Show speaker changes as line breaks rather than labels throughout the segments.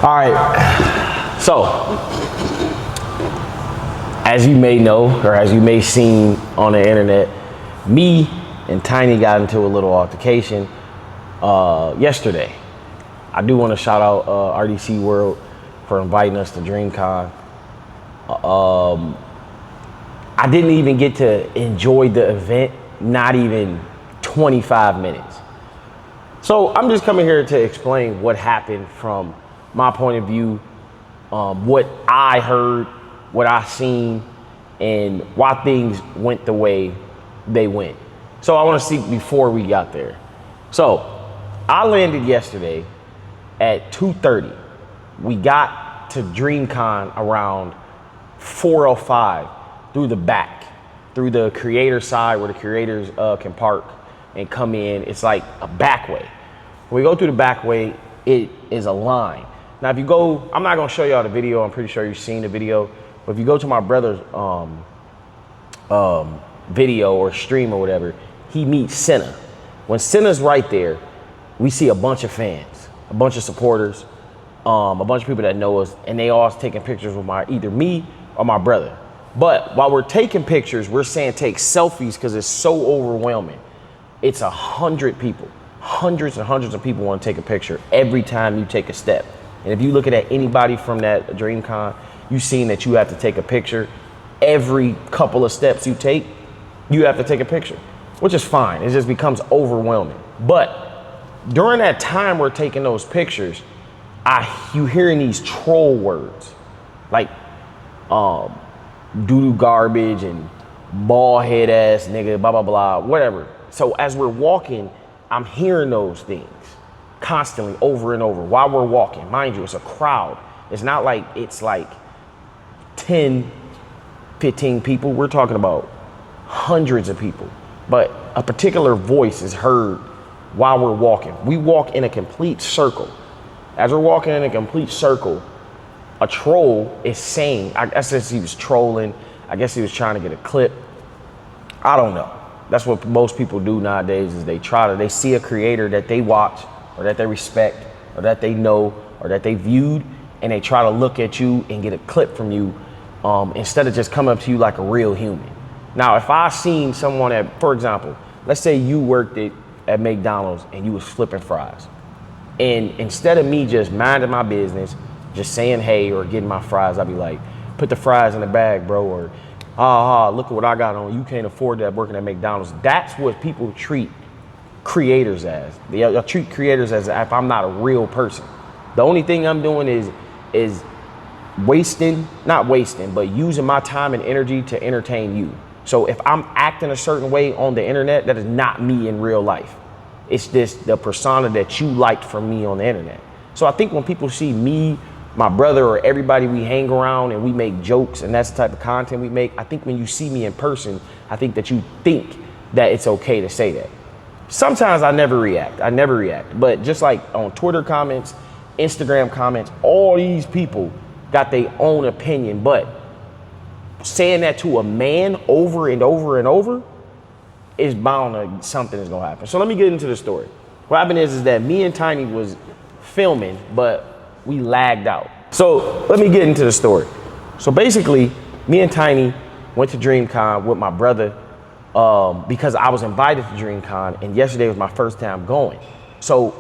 All right, so as you may know, or as you may seen on the internet, me and Tiny got into a little altercation yesterday. I do want to shout out RDC World for inviting us to DreamCon. I didn't even get to enjoy the event, not even 25 minutes. So I'm just coming here to explain what happened from my point of view, what I heard, what I seen, and why things went the way they went. So I want to see before we got there. So I landed yesterday at 2:30. We got to DreamCon around 4:05 through the back, through the creator side where the creators can park and come in. It's like a back way. When we go through the back way, it is a line. Now, if you go, I'm not gonna show y'all the video. I'm pretty sure you've seen the video. But if you go to my brother's video or stream or whatever, he meets Senna. When Senna's right there, we see a bunch of fans, a bunch of supporters, a bunch of people that know us, and they all taking pictures with either me or my brother. But while we're taking pictures, we're saying take selfies because it's so overwhelming. It's 100 people, hundreds and hundreds of people want to take a picture every time you take a step. And if you look at anybody from that DreamCon, you've seen that you have to take a picture. Every couple of steps you take, you have to take a picture, which is fine. It just becomes overwhelming. But during that time we're taking those pictures, you hearing these troll words like doo-doo garbage and bald head ass nigga, blah, blah, blah, whatever. So as we're walking, I'm hearing those things constantly over and over while we're walking. Mind you, it's a crowd. It's not like it's like 10, 15 people. We're talking about hundreds of people. But a particular voice is heard while we're walking. We walk in a complete circle. As we're walking in a complete circle, a troll is saying, I guess he was trolling. I guess he was trying to get a clip. I don't know. That's what most people do nowadays is they see a creator that they watch or that they respect or that they know or that they viewed, and they try to look at you and get a clip from you instead of just coming up to you like a real human. Now, if I seen someone for example, let's say you worked at McDonald's and you was flipping fries, and instead of me just minding my business, just saying hey or getting my fries, I'd be like, put the fries in the bag, bro, or look at what I got on. You can't afford that working at McDonald's. That's what people treat creators as. They'll treat creators as if I'm not a real person. The only thing I'm doing is not wasting, but using my time and energy to entertain you. So if I'm acting a certain way on the internet, that is not me in real life. It's just the persona that you liked from me on the internet. So I think when people see me, my brother, or everybody we hang around and we make jokes and that's the type of content we make, I think when you see me in person, I think that you think that it's okay to say that. Sometimes I never react. But just like on Twitter comments, Instagram comments, all these people got their own opinion. But saying that to a man over and over and over is bound to something is gonna happen. So let me get into the story. What happened is that me and Tiny was filming, but we lagged out. So let me get into the story. So basically, me and Tiny went to DreamCon with my brother because I was invited to DreamCon, and yesterday was my first time going. So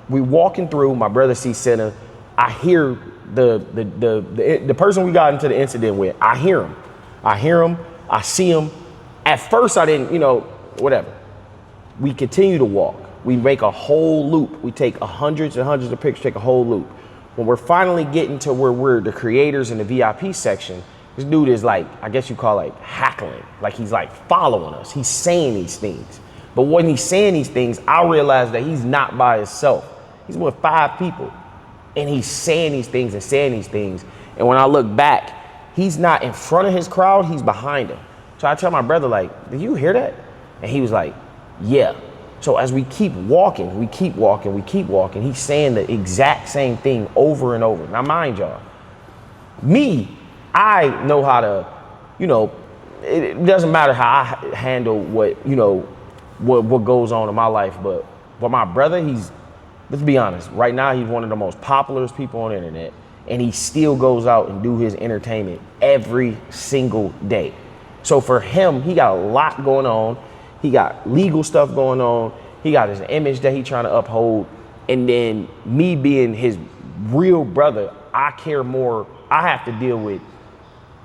we walking through, my brother sees Senna. I hear the person we got into the incident with. I hear him. I see him. At first I didn't, whatever. We continue to walk. We make a whole loop. We take hundreds and hundreds of pictures, take a whole loop. When we're finally getting to where we're the creators in the VIP section, this dude is like, I guess you call like hackling. Like he's like following us. He's saying these things. But when he's saying these things, I realize that he's not by himself. He's with 5 people. And he's saying these things and saying these things. And when I look back, he's not in front of his crowd, he's behind him. So I tell my brother, like, did you hear that? And he was like, yeah. So as we keep walking, he's saying the exact same thing over and over. Now, mind y'all, I know how to, it doesn't matter how I handle what goes on in my life, but my brother, let's be honest, right now he's one of the most popular people on the internet, and he still goes out and do his entertainment every single day. So for him, he got a lot going on. He got legal stuff going on. He got his image that he's trying to uphold. And then me being his real brother, I care more. I have to deal with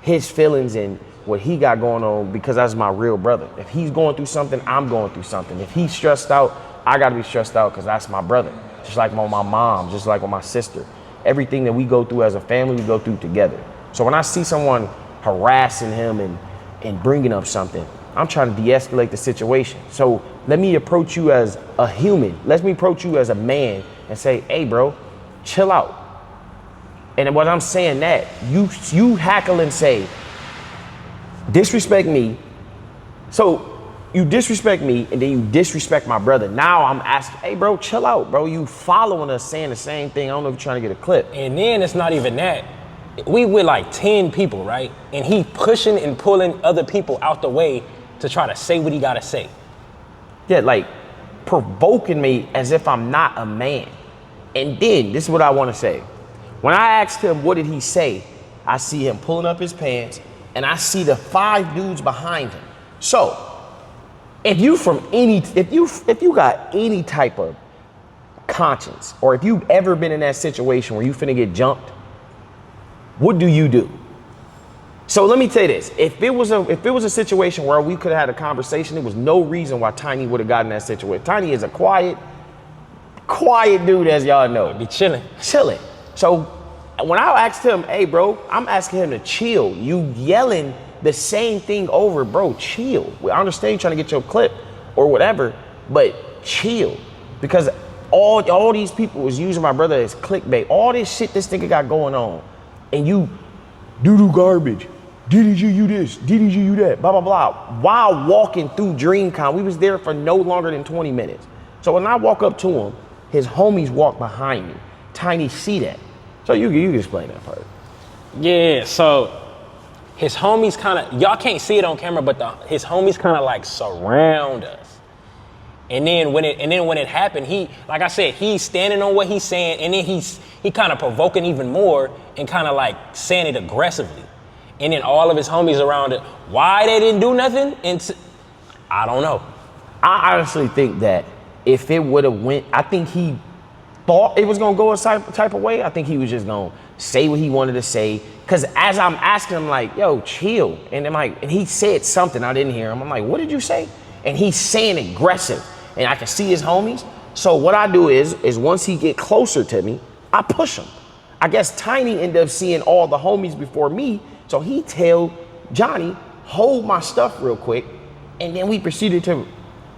his feelings and what he got going on because that's my real brother. If he's going through something, I'm going through something. If he's stressed out, I gotta be stressed out because that's my brother. Just like with my mom, just like with my sister. Everything that we go through as a family, we go through together. So when I see someone harassing him and bringing up something, I'm trying to de-escalate the situation. So let me approach you as a human. Let me approach you as a man and say, hey bro, chill out. And when I'm saying that, you hackle and say, disrespect me. So you disrespect me and then you disrespect my brother. Now I'm asking, hey bro, chill out, bro. You following us saying the same thing. I don't know if you're trying to get a clip.
And then it's not even that. We with like 10 people, right? And he pushing and pulling other people out the way to try to say what he gotta say.
Yeah, like provoking me as if I'm not a man. And then this is what I want to say. When I asked him what did he say, I see him pulling up his pants and I see the 5 dudes behind him. So if you got any type of conscience, or if you've ever been in that situation where you finna get jumped, what do you do? So let me tell you this: if it was a situation where we could have had a conversation, there was no reason why Tiny would have gotten that situation. Tiny is a quiet dude, as y'all know.
Be chilling.
So when I asked him, hey bro, I'm asking him to chill. You yelling the same thing over, bro, chill. I understand you trying to get your clip or whatever, but chill. Because all these people was using my brother as clickbait. All this shit this nigga got going on. And you doo-doo garbage. Diddy you this, Diddy you that, blah, blah, blah. While walking through DreamCon, we was there for no longer than 20 minutes. So when I walk up to him, his homies walk behind me. Tiny see that. So you can explain that part.
Yeah, so his homies kind of, y'all can't see it on camera, but his homies kind of like surround us. And then when it happened, he, like I said, he's standing on what he's saying, and then he kind of provoking even more and kind of like saying it aggressively. And then all of his homies around it, why they didn't do nothing? I don't know.
I honestly think that if it would have went, I think he thought it was gonna go a type of way. I think he was just gonna say what he wanted to say. Cause as I'm asking him like, yo, chill. And he said something, I didn't hear him. I'm like, what did you say? And he's saying aggressive. And I can see his homies. So what I do is once he get closer to me, I push him. I guess Tiny ended up seeing all the homies before me. So he tell Johnny, hold my stuff real quick. And then we proceeded to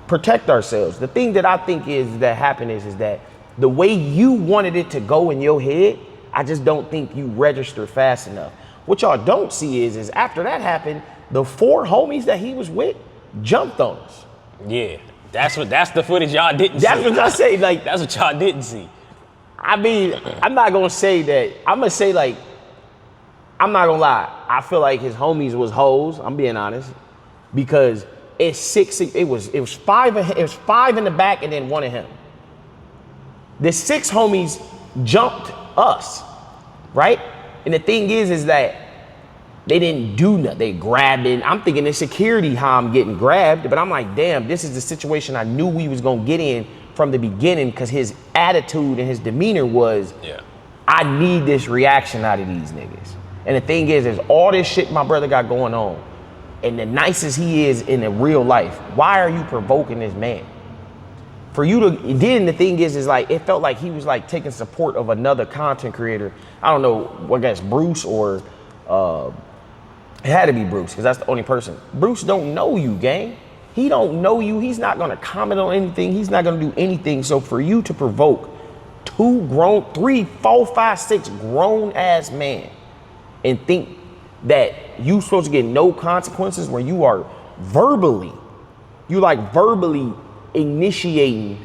protect ourselves. The thing that I think happened is that the way you wanted it to go in your head, I just don't think you registered fast enough. What y'all don't see is after that happened, the 4 homies that he was with jumped on us.
Yeah, that's the footage y'all didn't see.
That's what I say, like,
that's what y'all didn't see.
I mean, I'm not gonna say that. I'm gonna say, like, I'm not gonna lie. I feel like his homies was hoes. I'm being honest, because it's 6. It was 5. It was 5 in the back and then 1 of him. The 6 homies jumped us, right? And the thing is that they didn't do nothing. They grabbed it. I'm thinking it's security how I'm getting grabbed, but I'm like, damn, this is the situation I knew we was gonna get in from the beginning, because his attitude and his demeanor was, I need this reaction out of these niggas. And the thing is all this shit my brother got going on, and the nicest he is in the real life, why are you provoking this man? For you to, then the thing is like, it felt like he was like taking support of another content creator. I don't know, I guess Bruce or, it had to be Bruce, because that's the only person. Bruce don't know you, gang. He don't know you. He's not gonna comment on anything. He's not gonna do anything. So for you to provoke 3, 4, 5, 6 grown ass men and think that you supposed to get no consequences when you are verbally initiating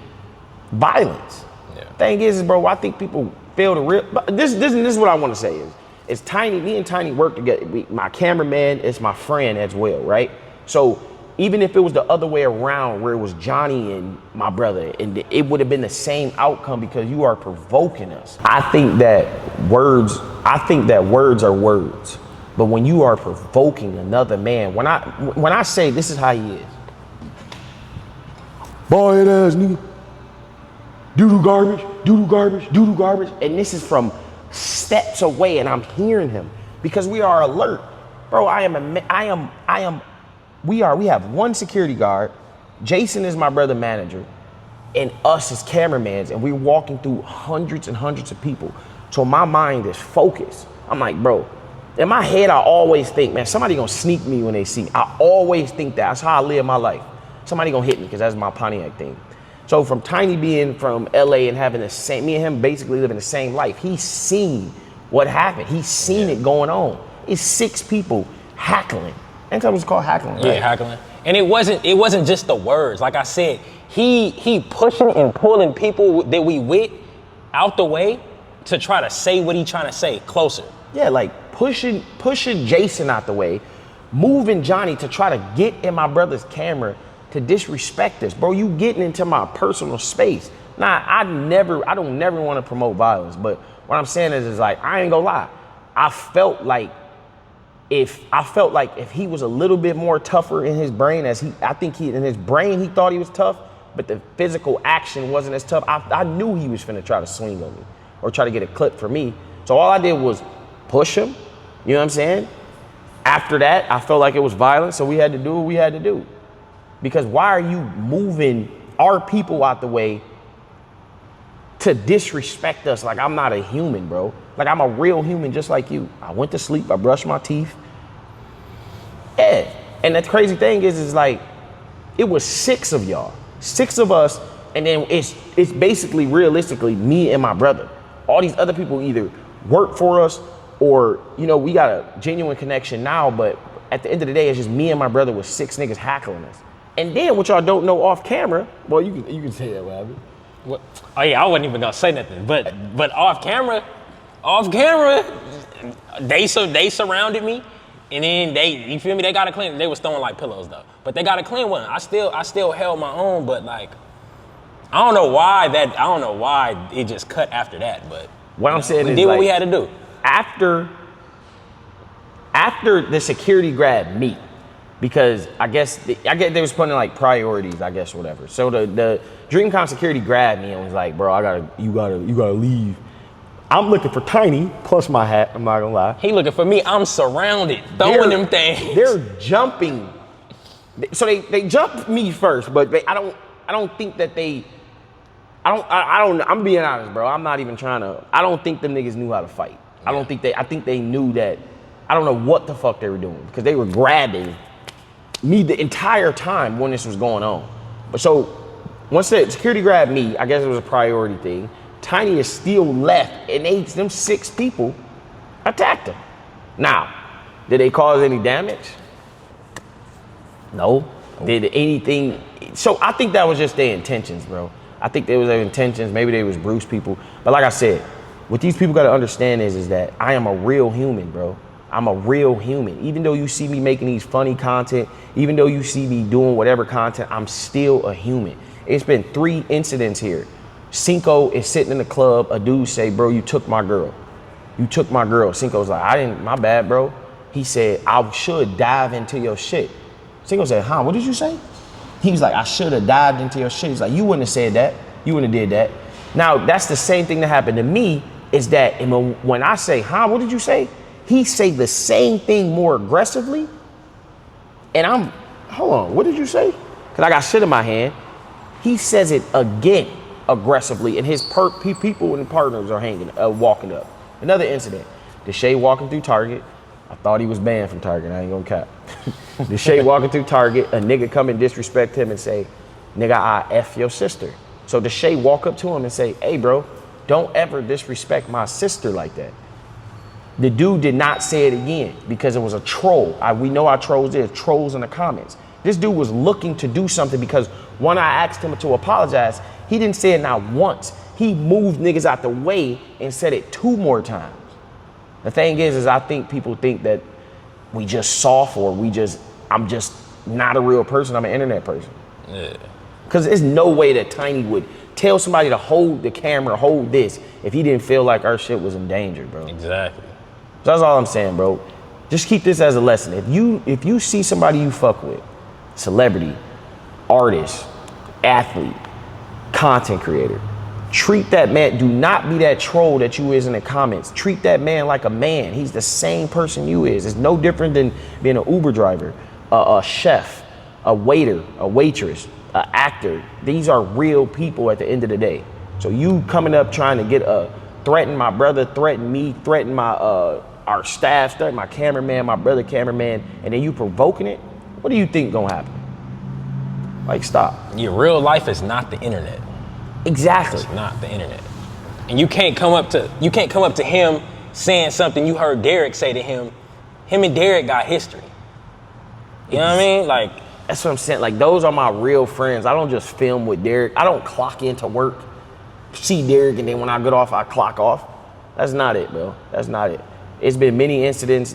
violence. Yeah. Thing is, bro, I think people fail to real. But this is what I want to say is Tiny. Me and Tiny work together. My cameraman is my friend as well, right? So even if it was the other way around where it was Johnny and my brother, and it would have been the same outcome because you are provoking us. I think that words are words. But when you are provoking another man, when I say this is how he is. Boy, ass nigga. Doo-doo garbage. And this is from steps away, and I'm hearing him because we are alert. Bro, we have one security guard. Jason is my brother manager, and us as cameramans, and we're walking through hundreds and hundreds of people. So my mind is focused. I'm like, bro, in my head, I always think, man, somebody gonna sneak me when they see me. I always think that. That's how I live my life. Somebody gonna hit me because that's my Pontiac thing. So from Tiny being from LA and having the same, me and him basically living the same life, he's seen what happened. He's seen it going on. It's 6 people hackling. And it was called hackling, right?
Yeah, hackling. And it wasn't just the words. Like I said, he pushing and pulling people that we with out the way to try to say what he trying to say closer.
Yeah, like pushing Jason out the way, moving Johnny to try to get in my brother's camera to disrespect us. Bro, you getting into my personal space. Nah, I don't never want to promote violence, but what I'm saying is like, I ain't gonna lie. I felt like if he was a little bit more tougher in his brain, in his brain he thought he was tough, but the physical action wasn't as tough. I knew he was finna try to swing on me or try to get a clip for me. So all I did was push him, you know what I'm saying? After that, I felt like it was violent, so we had to do what we had to do. Because why are you moving our people out the way to disrespect us like I'm not a human, bro? Like I'm a real human just like you. I went to sleep, I brushed my teeth. Yeah, and the crazy thing is like, it was 6 of y'all, 6 of us, and then it's basically realistically me and my brother. All these other people either work for us or, you know, we got a genuine connection now, but at the end of the day, it's just me and my brother with 6 niggas hackling us. And then what y'all don't know off camera, well, you can say that, Wabi.
What? Oh yeah, I wasn't even gonna say nothing, but off camera, they surrounded me, and then you feel me? They got a clean. They was throwing like pillows though, but they got a clean one. I still held my own, but like, I don't know why it just cut after that. But
what I'm saying
we
is
did
like,
what we had to do.
After the security grabbed me, because I guess they was putting like priorities, I guess, whatever. So the DreamCom security grabbed me and was like, bro, you gotta leave. I'm looking for Tiny plus my hat. I'm not gonna lie.
He looking for me. I'm surrounded, throwing them things.
They're jumping. So they jumped me first, but I don't think that they. I'm being honest, bro. I'm not even trying to. I don't think them niggas knew how to fight. Yeah. I think they knew that. I don't know what the fuck they were doing because they were grabbing me the entire time when this was going on. But so once the security grabbed me, I guess it was a priority thing. Tiny is still left, and them 6 people attacked him. Now, did they cause any damage? No. Did anything? So I think that was just their intentions, bro. I think they was their intentions. Maybe they was Bruce people. But like I said, what these people got to understand is that I am a real human, bro. I'm a real human. Even though you see me making these funny content, even though you see me doing whatever content, I'm still a human. It's been 3 incidents here. Cinco is sitting in the club. A dude say, bro, you took my girl. You took my girl. Cinco's like, my bad, bro. He said, I should dive into your shit. Cinco said, huh, what did you say? He was like, I should have dived into your shit. He's like, you wouldn't have said that. You wouldn't have did that. Now, that's the same thing that happened to me, is that when I say, huh, what did you say? He say the same thing more aggressively. And hold on, what did you say? Because I got shit in my hand. He says it again aggressively, and his people and partners are walking up. Another incident. Deshae walking through Target. I thought he was banned from Target. I ain't gonna cap. Deshae walking through Target. A nigga come and disrespect him and say, nigga, I F your sister. So Deshae walk up to him and say, hey, bro, don't ever disrespect my sister like that. The dude did not say it again because it was a troll. We know how trolls is, trolls in the comments. This dude was looking to do something because when I asked him to apologize, he didn't say it not once. He moved niggas out the way and said it 2 more times. The thing is I think people think that we just soft or I'm just not a real person. I'm an internet person.
Yeah.
Because there's no way that Tiny would tell somebody to hold the camera, hold this, if he didn't feel like our shit was in danger, bro.
Exactly.
So that's all I'm saying, bro. Just keep this as a lesson. If you see somebody you fuck with, celebrity, artist, athlete, content creator, treat that man. Do not be that troll that you is in the comments. Treat that man like a man. He's the same person you is. It's no different than being an Uber driver, a chef, a waiter, a waitress, an actor. These are real people at the end of the day. So you coming up trying to get threaten my brother, threaten me, threaten my our staff, threaten my cameraman, my brother cameraman, and then you provoking it. What do you think gonna happen? Like, stop.
Your real life is not the internet.
Exactly.
It's not the internet. And you can't come up to him saying something you heard Derek say to him. Him and Derek got history. You know what I mean? Like,
that's what I'm saying. Like, those are my real friends. I don't just film with Derek. I don't clock into work, see Derek, and then when I get off, I clock off. That's not it, bro. That's not it. It's been many incidents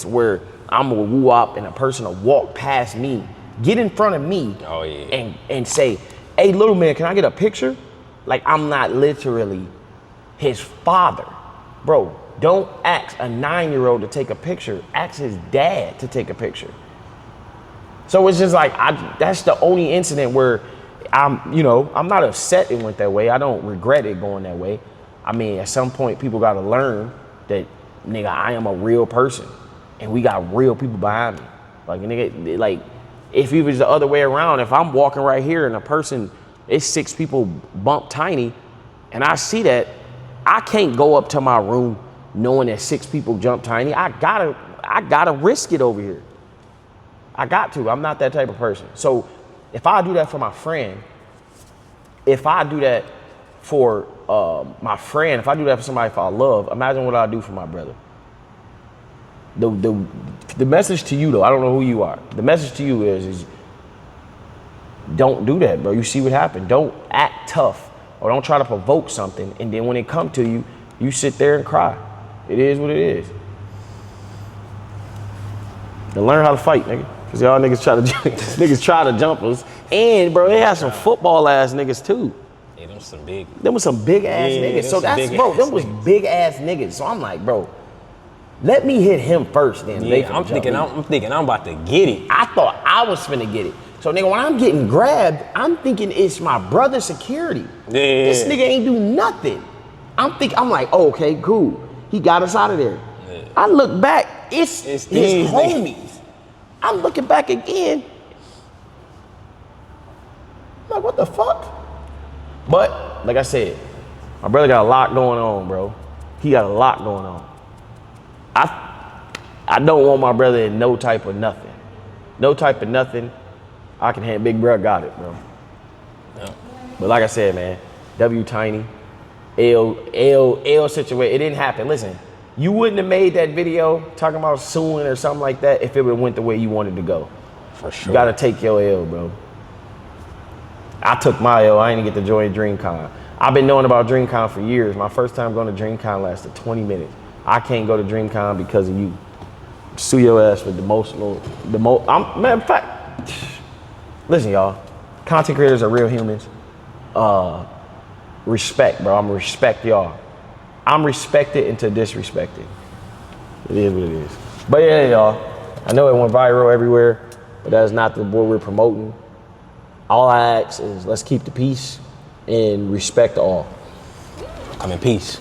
where I'm a woo-wop and a person will walk past me, get in front of me,
oh yeah,
and say, hey, little man, can I get a picture? Like, I'm not literally his father. Bro, don't ask a 9-year-old to take a picture. Ask his dad to take a picture. So it's just like, that's the only incident where I'm not upset it went that way. I don't regret it going that way. I mean, at some point, people got to learn that, nigga, I am a real person. And we got real people behind me. Like, nigga, like, if it was the other way around, if I'm walking right here and a person, it's 6 people bump Tiny, and I see that, I can't go up to my room knowing that 6 people jump Tiny. I gotta risk it over here. I got to. I'm not that type of person. So if I do that for my friend, if I do that for my friend, if I do that for somebody I love, imagine what I do for my brother. The message to you, though, I don't know who you are. The message to you is don't do that, bro. You see what happened. Don't act tough or don't try to provoke something. And then when it come to you, you sit there and cry. It is what it is. To learn how to fight, nigga. Because y'all niggas try to jump us. And, bro, they have some football ass niggas, too.
Yeah, them
was some big ass niggas. So that's, bro, them was big ass niggas. So I'm like, bro, let me hit him first, then.
Yeah, I'm thinking I'm about to get it.
I thought I was finna get it. So, nigga, when I'm getting grabbed, I'm thinking it's my brother's security.
Yeah.
This nigga ain't do nothing. I'm like, oh, okay, cool. He got us out of there. Yeah. I look back, it's his homies. I'm looking back again. I'm like, what the fuck? But, like I said, my brother got a lot going on, bro. He got a lot going on. I don't want my brother in no type of nothing. No type of nothing. I can handle. Big bro got it, bro. Yeah. But like I said, man, W Tiny, L situation. It didn't happen. Listen, you wouldn't have made that video talking about suing or something like that if it would have went the way you wanted to go.
For sure.
You gotta take your L, bro. I took my L. I didn't get to join DreamCon. I've been knowing about DreamCon for years. My first time going to DreamCon lasted 20 minutes. I can't go to DreamCon because of you. Sue your ass for matter of fact, listen, y'all. Content creators are real humans. Respect, bro. I'm gonna respect y'all. I'm respected into disrespected. It is what it is. But yeah, y'all. I know it went viral everywhere, but that's not the what we're promoting. All I ask is let's keep the peace and respect all.
I'm in peace.